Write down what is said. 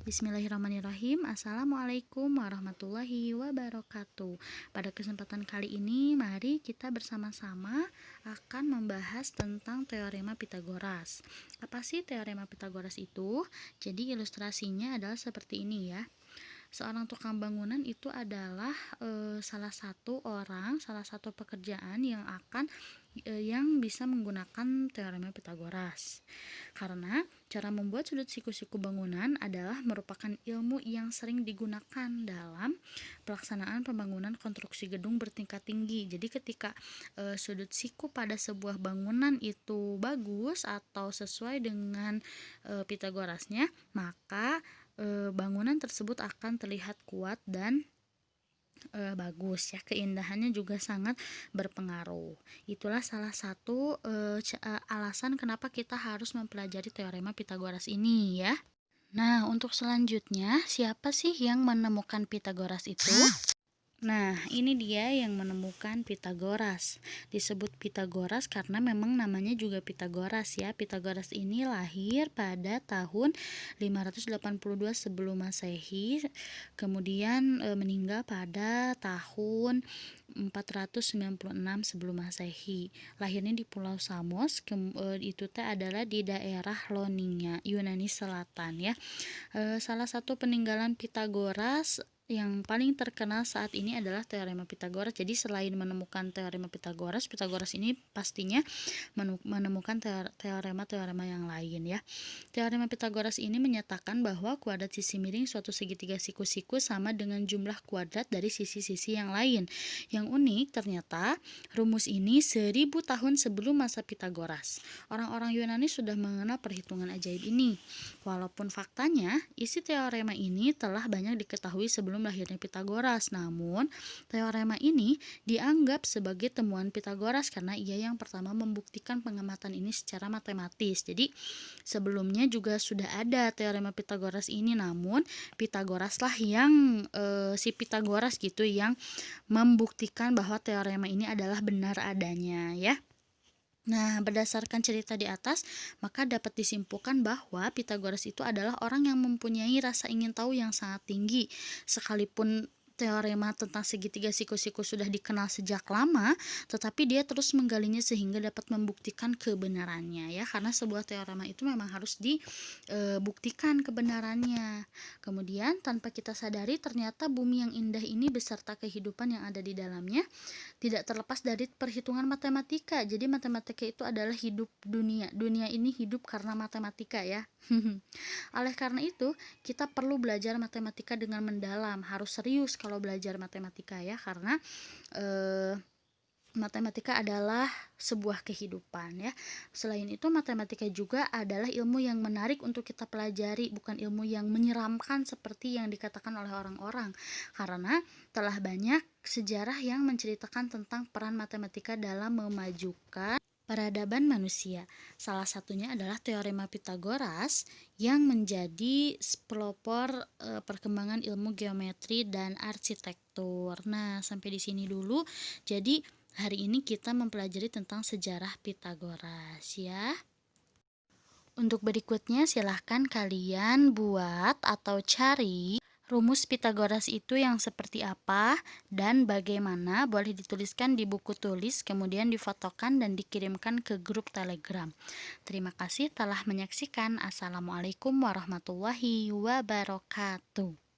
Bismillahirrahmanirrahim. Assalamualaikum warahmatullahi wabarakatuh. Pada kesempatan kali ini, mari kita bersama-sama akan membahas tentang teorema Pitagoras. Apa sih teorema Pitagoras itu? Jadi ilustrasinya adalah seperti ini ya. Seorang tukang bangunan itu adalah salah satu pekerjaan yang bisa menggunakan teorema Pitagoras. Karena cara membuat sudut siku-siku bangunan adalah merupakan ilmu yang sering digunakan dalam pelaksanaan pembangunan konstruksi gedung bertingkat tinggi. Jadi ketika sudut siku pada sebuah bangunan itu bagus atau sesuai dengan Pitagorasnya, maka bangunan tersebut akan terlihat kuat dan bagus ya, keindahannya juga sangat berpengaruh. Itulah salah satu alasan kenapa kita harus mempelajari teorema Pitagoras ini ya. Nah, untuk selanjutnya, siapa sih yang menemukan Pitagoras itu? Nah, ini dia yang menemukan Pitagoras. Disebut Pitagoras karena memang namanya juga Pitagoras ya. Pitagoras ini lahir pada tahun 582 sebelum Masehi, kemudian meninggal pada tahun 496 sebelum Masehi. Lahirnya di Pulau Samos, itu adalah di daerah Ionia, Yunani Selatan ya. Salah satu peninggalan Pitagoras yang paling terkenal saat ini adalah teorema Pitagoras. Jadi selain menemukan teorema Pitagoras, Pitagoras ini pastinya menemukan teorema-teorema yang lain ya. Teorema Pitagoras ini menyatakan bahwa kuadrat sisi miring suatu segitiga siku-siku sama dengan jumlah kuadrat dari sisi-sisi yang lain. Yang unik ternyata rumus ini 1000 tahun sebelum masa Pitagoras. Orang-orang Yunani sudah mengenal perhitungan ajaib ini. Walaupun faktanya isi teorema ini telah banyak diketahui sebelum lahirnya Pitagoras, namun teorema ini dianggap sebagai temuan Pitagoras karena ia yang pertama membuktikan pengamatan ini secara matematis. Jadi sebelumnya juga sudah ada teorema Pitagoras ini, namun Pitagoras lah yang si Pitagoras gitu yang membuktikan bahwa teorema ini adalah benar adanya ya. Nah, berdasarkan cerita di atas, maka dapat disimpulkan bahwa Pitagoras itu adalah orang yang mempunyai rasa ingin tahu yang sangat tinggi. Sekalipun teorema tentang segitiga siku-siku sudah dikenal sejak lama, tetapi dia terus menggalinya sehingga dapat membuktikan kebenarannya ya, karena sebuah teorema itu memang harus dibuktikan kebenarannya. Kemudian tanpa kita sadari ternyata bumi yang indah ini beserta kehidupan yang ada di dalamnya tidak terlepas dari perhitungan matematika. Jadi matematika itu adalah hidup dunia. Dunia ini hidup karena matematika ya. Oleh karena itu, kita perlu belajar matematika dengan mendalam. Harus serius kalau belajar matematika ya, karena matematika adalah sebuah kehidupan ya. Selain itu, matematika juga adalah ilmu yang menarik untuk kita pelajari, bukan ilmu yang menyeramkan seperti yang dikatakan oleh orang-orang. Karena telah banyak sejarah yang menceritakan tentang peran matematika dalam memajukan peradaban manusia. Salah satunya adalah teorema Pitagoras yang menjadi pelopor perkembangan ilmu geometri dan arsitektur. Nah, sampai di sini dulu. Jadi hari ini kita mempelajari tentang sejarah Pitagoras ya. Untuk berikutnya silahkan kalian buat atau cari rumus Pitagoras itu yang seperti apa dan bagaimana, boleh dituliskan di buku tulis, kemudian difotokan dan dikirimkan ke grup Telegram. Terima kasih telah menyaksikan. Assalamualaikum warahmatullahi wabarakatuh.